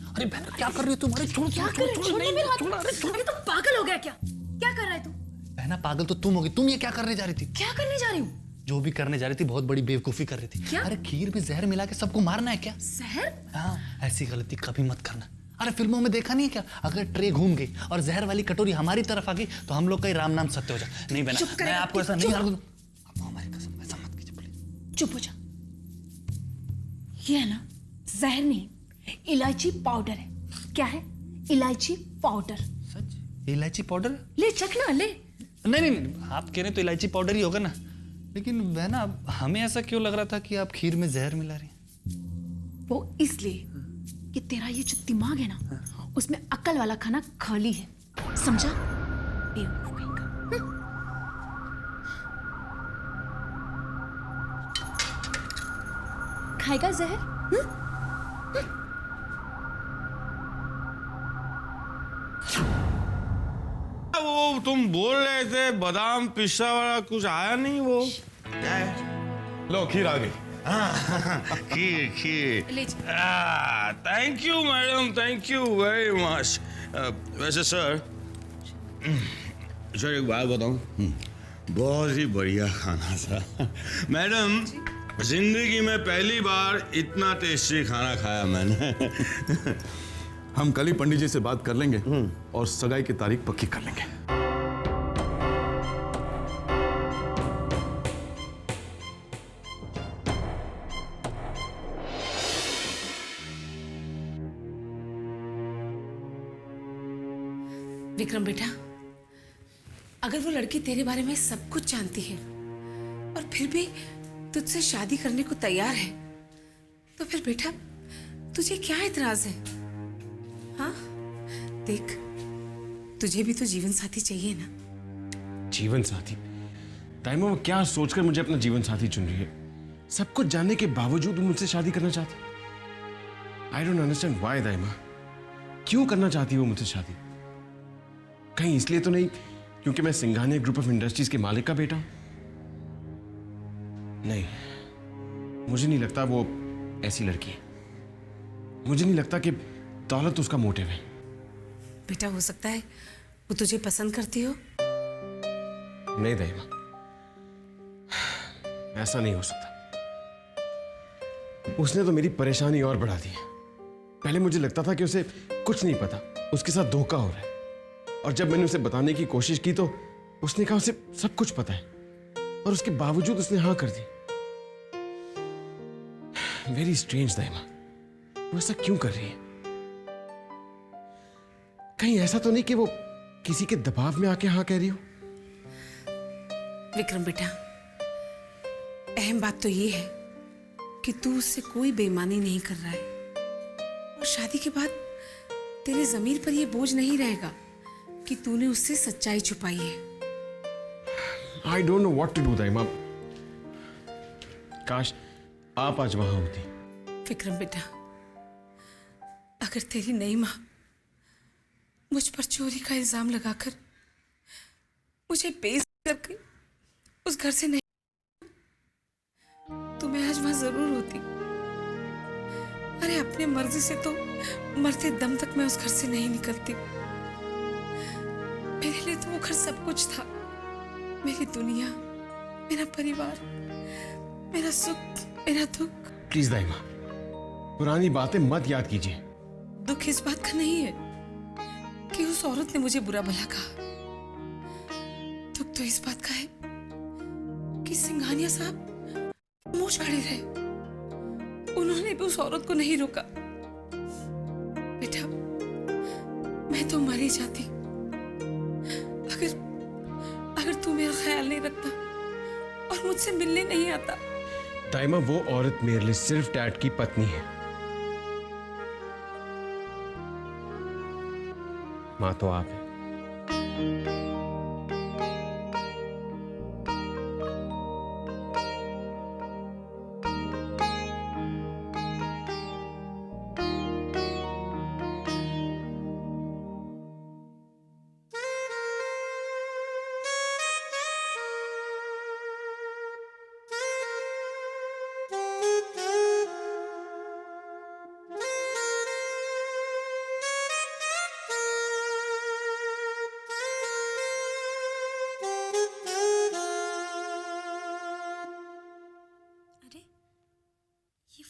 अरे बहन क्या कर रही हो तुम? अरे छोड़ क्या कर रहे हो? छोड़ मेरे हाथ। अरे तुम पागल हो गया क्या? क्या कर रहा है तू? बहना पागल तो तुम होगी। तुम ये क्या करने जा रही थी? क्या करने जा रही हूँ? जो भी करने जा रही थी बहुत बड़ी बेवकूफी कर रही थी। क्या? अरे खीर में जहर मिला के सबको मारना है क्या? जहर? हाँ, ऐसी गलती कभी मत करना। अरे फिल्मों में देखा नहीं है क्या, अगर ट्रे घूम गई और जहर वाली कटोरी हमारी तरफ आ गई तो हम लोग का ही राम नाम सत्य हो जाए। नहीं बहना, मैं आपको ऐसा नहीं करूँगा। आप हमारी कसम, ऐसा मत कीजिए प्लीज। चुप हो जा। ये है ना, जहर नहीं, इलायची पाउडर है। क्या है? इलायची पाउडर। सच? इलायची पाउडर? ले चखना, ले। नहीं नहीं नहीं, आप कह रहे तो इलायची पाउडर ही होगा ना। लेकिन बहना हमें ऐसा क्यों लग रहा था कि आप खीर में जहर मिला रही हैं? वो इसलिए कि तेरा ये जो दिमाग है ना, उसमें अक्ल वाला खाना खाली है, समझा? बेवकूफ कहीं का। खाएगा जहर? वो तुम बोल रहे थे बादाम पिस्ता वाला, कुछ आया नहीं वो? क्या है? लो खीर आ गई। खीर खीर। ले thank you madam, thank you very much. वैसे सर एक बात बताऊं, बहुत ही बढ़िया खाना था मैडम। जिंदगी में पहली बार इतना टेस्टी खाना खाया मैंने। हम कल ही पंडित जी से बात कर लेंगे और सगाई की तारीख पक्की कर लेंगे। विक्रम बेटा, अगर वो लड़की तेरे बारे में सब कुछ जानती है और फिर भी तुझसे शादी करने को तैयार है, तो फिर बेटा तुझे क्या एतराज है? हाँ देख, तुझे भी तो जीवन साथी चाहिए ना। जीवन साथी? दाइमा वो क्या सोचकर मुझे अपना जीवन साथी चुन रही है? सब कुछ जानने के बावजूद वो मुझसे शादी करना चाहती। आई डोंट अंडरस्टैंड व्हाई दाइमा। क्यों करना चाहती है वो मुझसे शादी? कहीं इसलिए तो नहीं क्योंकि मैं सिंघानिया ग्रुप ऑफ इंडस्ट्रीज के मालिक का बेटा हूं? नहीं, मुझे नहीं लगता वो ऐसी लड़की है। मुझे नहीं लगता कि दौलत उसका मोटिव है। बेटा हो सकता है वो तुझे पसंद करती हो। नहीं दाइमा, ऐसा नहीं हो सकता। उसने तो मेरी परेशानी और बढ़ा दी है। पहले मुझे लगता था कि उसे कुछ नहीं पता, उसके साथ धोखा हो रहा है, और जब मैंने उसे बताने की कोशिश की तो उसने कहा उसे सब कुछ पता है, और उसके बावजूद उसने हाँ कर दी। वेरी स्ट्रेंज दाइमा, वो ऐसा क्यों कर रही है? कहीं ऐसा तो नहीं कि वो किसी के दबाव में आके हाँ कह रही हो? विक्रम बेटा, अहम बात तो ये है कि तू उससे कोई बेईमानी नहीं कर रहा है, और शादी के बाद तेरे जमीर पर यह बोझ नहीं रहेगा कि तूने उससे सच्चाई छुपाई है। I don't know what to do दाइमा। काश आप आज वहां होती। विक्रम बेटा, अगर तेरी नई मां मुझ पर चोरी का इल्जाम लगाकर मुझे बेइज्जत करके उस घर से नहीं, तो मैं आज वहां जरूर होती। अरे अपने मर्जी से तो मरते दम तक मैं उस घर से नहीं निकलती। मेरे लिए तो वो घर सब कुछ था, मेरी दुनिया, मेरा परिवार, मेरा सुख, मेरा दुख। प्लीज दाइमा, पुरानी बातें मत याद कीजिए। दुख इस बात का नहीं है कि उस औरत ने मुझे बुरा भला कहा। दुख तो इस बात का है कि सिंघानिया साहब खामोश खड़े रहे, उन्होंने भी उस औरत को नहीं रोका। बेटा, मैं तो मर ही जाती अगर तू मेरा ख्याल नहीं रखता और मुझसे मिलने नहीं आता। दाइमा, वो औरत मेरे लिए सिर्फ डैड की पत्नी है, मां तो आप है।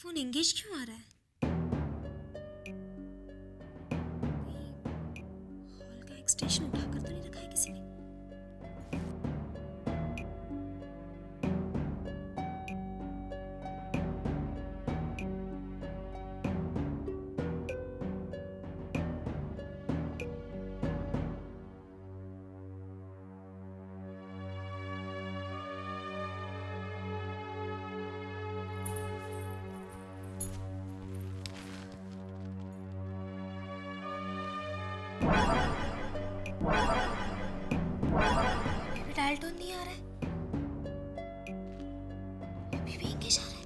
फोन एंगेज क्यों आ रहा है? हॉल का एक्सटेंशन उठाकर तो नहीं रखा है किसी ने? अभी डायल टोन नहीं आ रहा है। अभी भी एंगेज आ रहा है।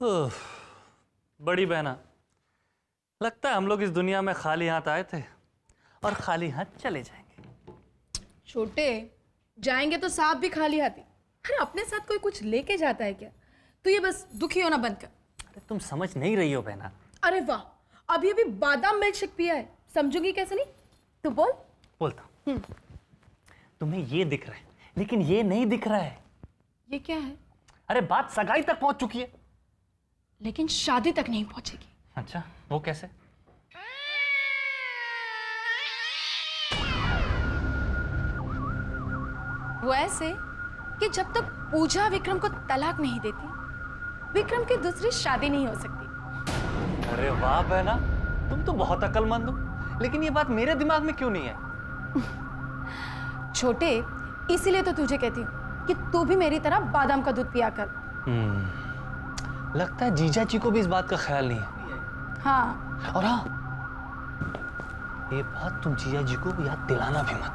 ओह, बड़ी बहना, लगता है हम लोग इस दुनिया में खाली हाथ आए थे और खाली हाथ चले जाएंगे। छोटे, जाएंगे तो सांप भी खाली हाथी। अरे अपने साथ कोई कुछ लेके जाता है क्या? तू ये बस दुखी होना बंद कर। अरे तुम समझ नहीं रही हो बहना। अरे वाह, अभी अभी बादाम मिल्क शेक पिया है, समझूंगी कैसे नहीं? तू बोल। बोलता हूं। तुम्हें ये दिख रहा है, लेकिन ये नहीं दिख रहा है। ये क्या है? अरे बात सगाई तक पहुंच चुकी है। लेकिन शादी तक नहीं पहुंचेगी। अच्छा, वो कैसे? वो ऐसे कि जब तक पूजा विक्रम को तलाक नहीं देती, विक्रम की दूसरी शादी नहीं हो सकती। अरे वाह बहना, तुम तो बहुत अक्लमंद हो, लेकिन ये बात मेरे दिमाग में क्यों नहीं है? छोटे, इसीलिए तो तुझे कहती हूँ कि तू भी मेरी तरह बादाम का दूध पिया कर। लगता है जीजा जी को भी इस बात का ख्याल नहीं है। हाँ। और हाँ, ये बात तुम जीजा जी को याद दिलाना भी मत।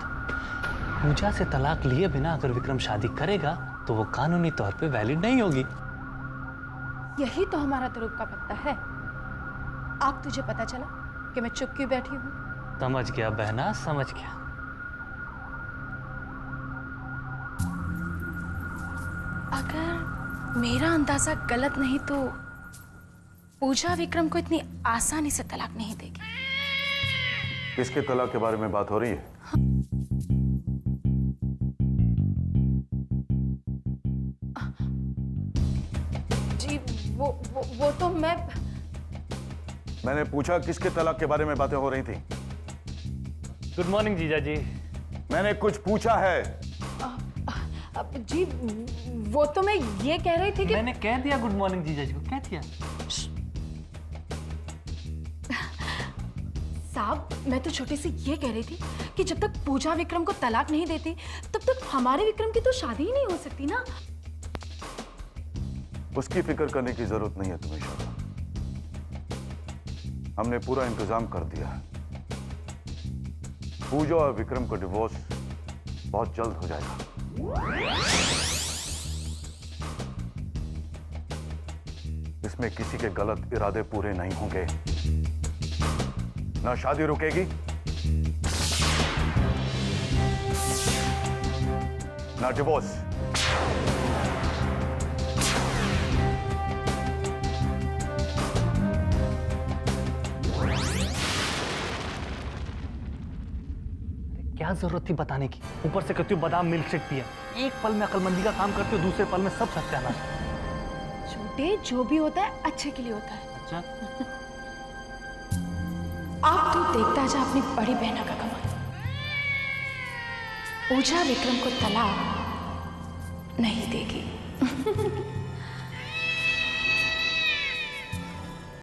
पूजा से तलाक लिए बिना अगर विक्रम शादी करेगा तो वो कानूनी तौर पे वैलिड नहीं होगी। यही तो हमारा तुरुप का पत्ता है। अब तुझे पता चला कि मैं चुप क्यों बैठी हूँ। समझ गया बहना, समझ गया। अगर मेरा अंदाजा गलत नहीं तो पूजा विक्रम को इतनी आसानी से तलाक नहीं देगी। किसके तलाक के बारे में बात हो रही है? जी वो तो मैंने पूछा किसके तलाक के बारे में बातें हो रही थी? गुड मॉर्निंग जीजा जी। मैंने कुछ पूछा है। जी वो तो मैं ये कह रही थी कि मैंने कह दिया गुड मॉर्निंग जीजा जी को, कह दिया। साहब, मैं तो छोटी सी ये कह रही थी कि जब तक पूजा विक्रम को तलाक नहीं देती तब तक हमारे विक्रम की तो शादी ही नहीं हो सकती ना। उसकी फिक्र करने की जरूरत नहीं है तुम्हें शादी। हमने पूरा इंतजाम कर दिया है। पूजा और विक्रम का डिवोर्स बहुत जल्द हो जाएगा। इसमें किसी के गलत इरादे पूरे नहीं होंगे। ना शादी रुकेगी, ना डिवोर्स। क्या जरूरत थी बताने की? ऊपर से कहती हो बादाम मिल्क शेक पिया। एक पल में अकलमंदी का काम करते हो, दूसरे पल में सब सत्यानाश। छोटे, जो भी होता है अच्छे के लिए होता है। अच्छा, आप तू देखता जा अपनी बड़ी बहना का कमाल। पूजा विक्रम को तलाक नहीं देगी।